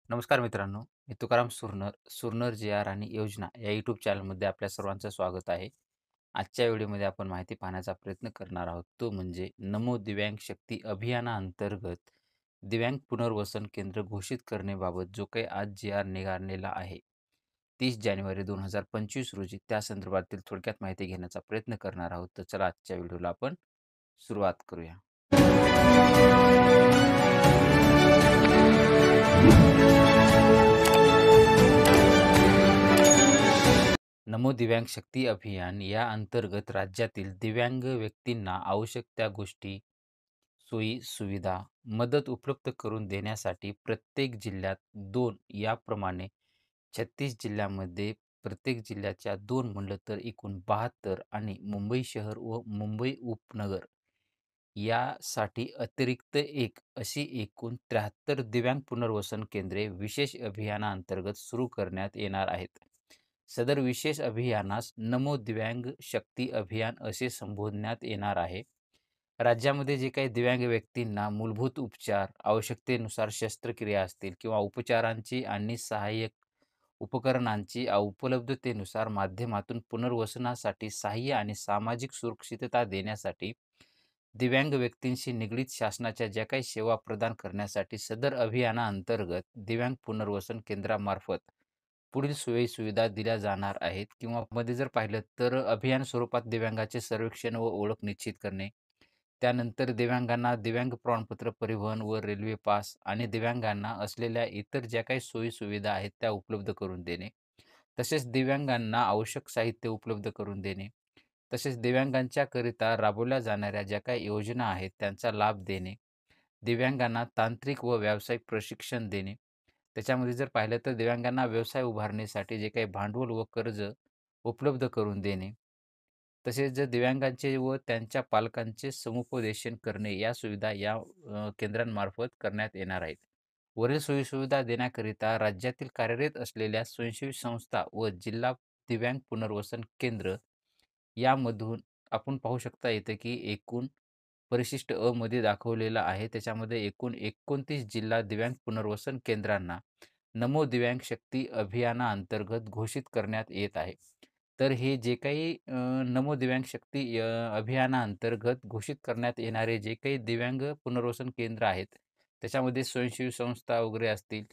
नमस्कार मित्रांनो, मी तुकाराम सुरनर, सुरनर जे आर आणि योजना या यूट्यूब चॅनलमध्ये आपल्या सर्वांचं स्वागत आहे. आजच्या व्हिडिओमध्ये आपण माहिती पाहण्याचा प्रयत्न करणार आहोत. तो म्हणजे नमो दिव्यांग शक्ती अभियानाअंतर्गत दिव्यांग पुनर्वसन केंद्र घोषित करण्याबाबत जो काही आज जे आर निघालेला आहे. 30 जानेवारी 2025 रोजी त्या संदर्भातील थोडक्यात माहिती घेण्याचा प्रयत्न करणार आहोत. तर चला आजच्या व्हिडिओला आपण सुरुवात करूया. नमो दिव्यांग शक्ती अभियान या अंतर्गत राज्यातील दिव्यांग व्यक्तींना आवश्यक त्या गोष्टी, सोयी सुविधा, मदत उपलब्ध करून देण्यासाठी प्रत्येक जिल्ह्यात 2 याप्रमाणे 36 जिल्ह्यामध्ये प्रत्येक जिल्ह्याच्या 2 म्हणलं तर एकूण 72 आणि मुंबई शहर व मुंबई उपनगर यासाठी अतिरिक्त एक अशी एकूण 73 दिव्यांग पुनर्वसन केंद्रे विशेष अभियानाअंतर्गत सुरू करण्यात येणार आहेत. सदर विशेष अभियानास नमो दिव्यांग शक्ती अभियान असे संबोधण्यात येणार आहे. राज्यामध्ये जे काही दिव्यांग व्यक्तींना मूलभूत उपचार, आवश्यकतेनुसार शस्त्रक्रिया असतील किंवा उपचारांची आणि सहाय्यक उपकरणांची उपलब्धतेनुसार माध्यमातून पुनर्वसनासाठी सहाय्य आणि सामाजिक सुरक्षितता देण्यासाठी दिव्यांग व्यक्तींशी निगडीत शासनाच्या ज्या काही सेवा प्रदान करण्यासाठी सदर अभियानाअंतर्गत दिव्यांग पुनर्वसन केंद्रामार्फत पुढील सोयी-सुविधा दिल्या जाणार आहेत किंवा मध्ये जर पाहिलं तर अभियान स्वरूपात दिव्यांगाचे सर्वेक्षण व ओळख निश्चित करणे. त्यानंतर दिव्यांगांना दिव्यांग प्रमाणपत्र, परिवहन व रेल्वे पास आणि दिव्यांगांना असलेल्या इतर ज्या काही सोयी-सुविधा आहेत त्या उपलब्ध करून देणे. तसेच दिव्यांगांना आवश्यक साहित्य उपलब्ध करून देणे. तसेच दिव्यांगांच्याकरिता राबवल्या जाणाऱ्या ज्या काही योजना आहेत त्यांचा लाभ देणे. दिव्यांगांना तांत्रिक व व्यावसायिक प्रशिक्षण देणे. त्याच्यामध्ये जर पाहिलं तर दिव्यांगांना व्यवसाय उभारणीसाठी जे काही भांडवल व कर्ज उपलब्ध करून देणे. तसेच जर दिव्यांगांचे व त्यांच्या पालकांचे समुपदेशन करणे या सुविधा या केंद्रांमार्फत करण्यात येणार आहेत. वरील सोयीसुविधा देण्याकरिता राज्यातील कार्यरत असलेल्या स्वयंसेवी संस्था व जिल्हा दिव्यांग पुनर्वसन केंद्र यामधून आपण पाहू शकता येतं की एकूण परिशिष्ट अ मध्ये दाखवलेलं आहे. त्याच्यामध्ये एकूण 29 जिल्हा दिव्यांग पुनर्वसन केंद्रांना नमो दिव्यांग शक्ती अभियानाअंतर्गत घोषित करण्यात येत आहे. तर हे जे काही नमो दिव्यांग शक्ती अभियानाअंतर्गत घोषित करण्यात येणारे जे काही दिव्यांग पुनर्वसन केंद्र आहेत, त्याच्यामध्ये स्वयंसेवी संस्था वगैरे असतील,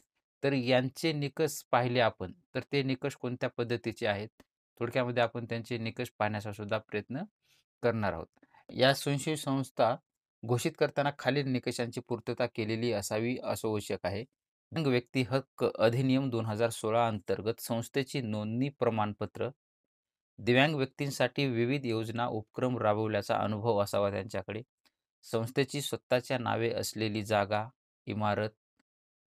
तर यांचे निकष पाहिले आपण, तर ते निकष कोणत्या पद्धतीचे आहेत? थोडक्यामध्ये आपण त्यांचे निकष पाहण्याचा सुद्धा प्रयत्न करणार आहोत. या स्वयंसेवी संस्था घोषित करताना खालील निकषांची पूर्तता केलेली असावी असं आवश्यक आहे. दिव्यांग व्यक्ती हक्क अधिनियम 2016 अंतर्गत संस्थेची नोंदणी प्रमाणपत्र, दिव्यांग व्यक्तींसाठी विविध योजना, उपक्रम राबवल्याचा अनुभव असावा त्यांच्याकडे. संस्थेची स्वतःच्या नावे असलेली जागा, इमारत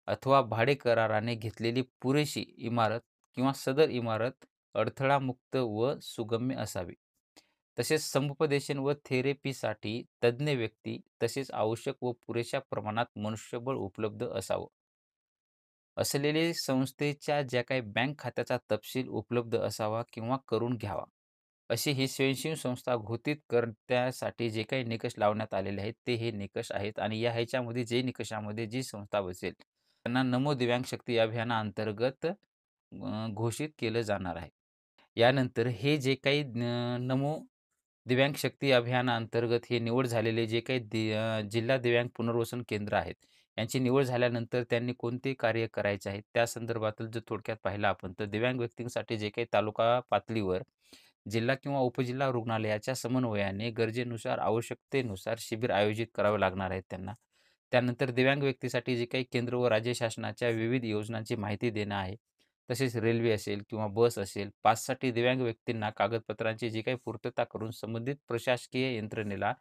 अथवा भाडेकराराने घेतलेली पुरेशी इमारत किंवा सदर इमारत अडथळामुक्त व सुगम्य असावी. तसेच समुपदेशन व थेरपीसाठी तज्ज्ञ व्यक्ती तसेच आवश्यक व पुरेशा प्रमाणात मनुष्यबळ उपलब्ध असावं. असलेले संस्थेच्या ज्या काही बँक खात्याचा तपशील उपलब्ध असावा किंवा करून घ्यावा. अशी ही स्वयंसेवी संस्था घोषित करण्यासाठी जे काही निकष लावण्यात आलेले आहेत, ते हे निकष आहेत आणि या ह्याच्यामध्ये जे निकषामध्ये जी संस्था बसेल, त्यांना नमो दिव्यांग शक्ती अभियानाअंतर्गत घोषित केलं जाणार आहे. यानंतर हे जे काही नमो दिव्यांग शक्ती अभियानाअंतर्गत हे निवड झालेले जे काही जिल्हा दिव्यांग पुनर्वसन केंद्र आहेत, यांची निवड झाल्यानंतर त्यांनी कोणते कार्य करायचे आहेत, त्या संदर्भातील जर थोडक्यात पाहिलं आपण, तर दिव्यांग व्यक्तींसाठी जे काही तालुका पातळीवर जिल्हा किंवा उपजिल्हा रुग्णालयाच्या समन्वयाने गरजेनुसार, आवश्यकतेनुसार शिबिर आयोजित करावे लागणार आहेत त्यांना. त्यानंतर दिव्यांग व्यक्तीसाठी जे काही केंद्र व राज्य शासनाच्या विविध योजनांची माहिती देणं आहे. तसेच रेल्वे असेल किंवा बस असेल, पाससाठी दिव्यांग व्यक्तींना कागदपत्रांची जी काही पूर्तता करून संबंधित प्रशासकीय यंत्रणेला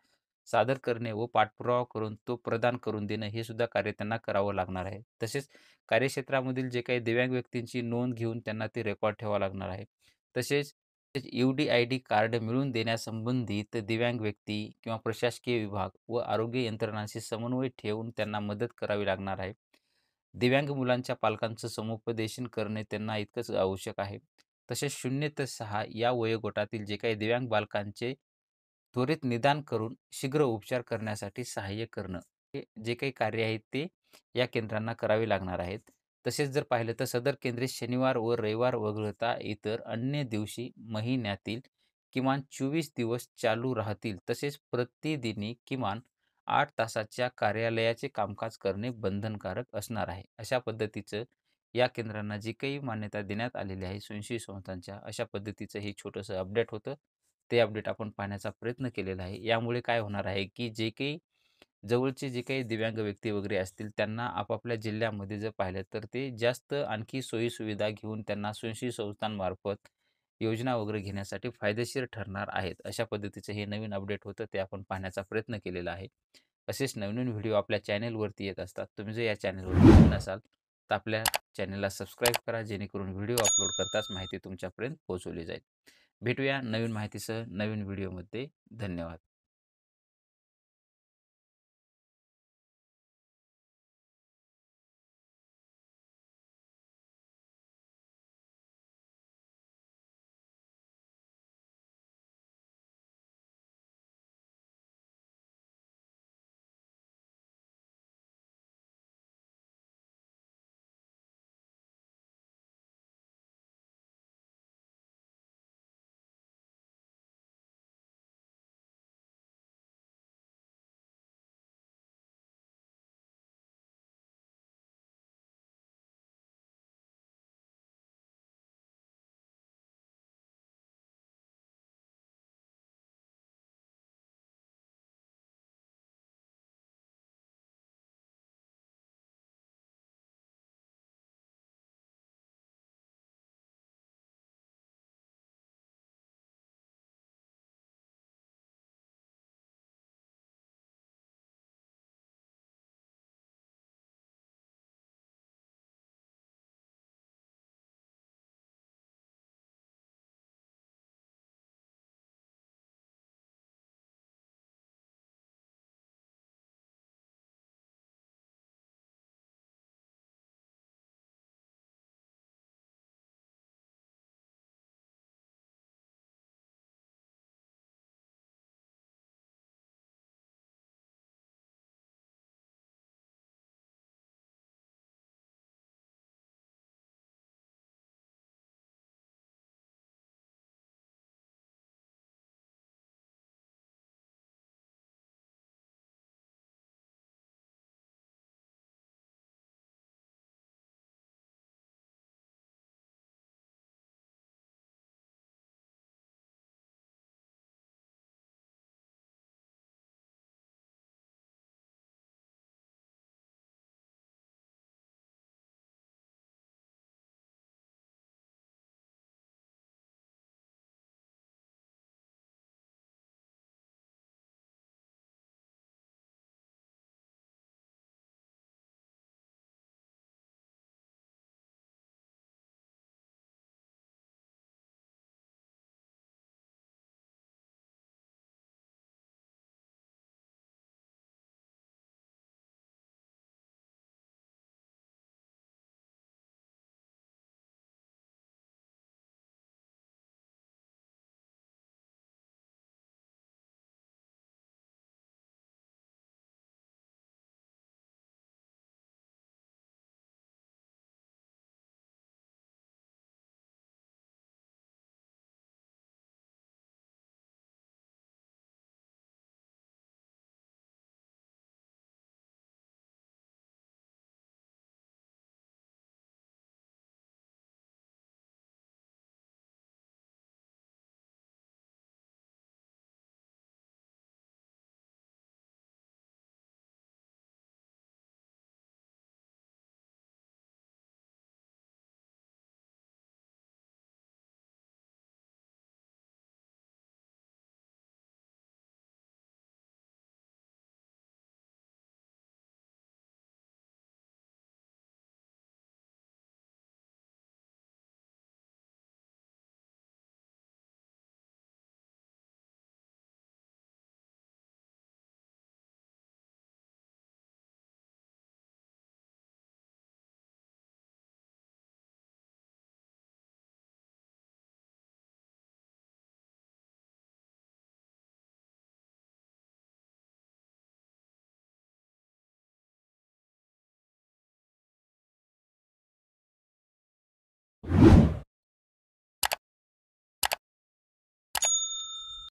सादर करणे व पाठपुरावा करून तो प्रदान करून देणं, हे सुद्धा कार्य त्यांना करावं लागणार आहे. तसेच कार्यक्षेत्रामधील जे काही दिव्यांग व्यक्तींची नोंद घेऊन त्यांना ते रेकॉर्ड ठेवावं लागणार आहे. तसेच यू-डी-आय-डी कार्ड मिळवून देण्यासंबंधित दिव्यांग व्यक्ती किंवा प्रशासकीय विभाग व आरोग्य यंत्रणांशी समन्वय ठेवून त्यांना मदत करावी लागणार आहे. दिव्यांग मुलांच्या पालकांचं समुपदेशन करणे त्यांना इतकंच आवश्यक आहे. तसेच 0 ते 6 या वयोगटातील जे काही दिव्यांग बालकांचे त्वरित निदान करून शीघ्र उपचार करण्यासाठी सहाय्य करणं, हे जे काही कार्य आहे ते या केंद्रांना करावे लागणार आहेत. तसेच जर पाहिलं तर सदर केंद्रे शनिवार व रविवार वगळता इतर अन्य दिवशी महिन्यातील किमान 24 दिवस चालू राहतील. तसेच प्रतिदिनी किमान 8 तासाच्या कार्यालयाचे कामकाज करणे बंधनकारक असणार आहे. अशा पद्धतीचं या केंद्रांना जी काही मान्यता देण्यात आलेली आहे स्वयंसेवी संस्थांच्या, अशा पद्धतीचं हे छोटंसं अपडेट होतं. ते अपडेट आपण पाहण्याचा प्रयत्न केलेला आहे. यामुळे काय होणार आहे, की जे काही जवळचे जे काही दिव्यांग व्यक्ती वगैरे असतील, त्यांना आपापल्या जिल्ह्यामध्ये जर पाहिलं तर ते जास्त आणखी सोयी-सुविधा घेऊन त्यांना स्वयंसेवी संस्थांमार्फत योजना वगैरे घेण्यासाठी फायदेशीर ठरणार आहेत. अशा पद्धतीचं हे नवीन अपडेट होतं, ते आपण पाहण्याचा प्रयत्न केलेला आहे. असेच नवीन व्हिडिओ आपल्या चॅनेलवरती येत असतात. तुम्ही जर या चॅनेलवर नवीन असाल, तर आपल्या चॅनेलला सबस्क्राईब करा, जेणेकरून व्हिडिओ अपलोड करताच माहिती तुमच्यापर्यंत पोहोचवली जाईल. भेटूया नवीन माहितीसह नवीन व्हिडिओमध्ये. धन्यवाद.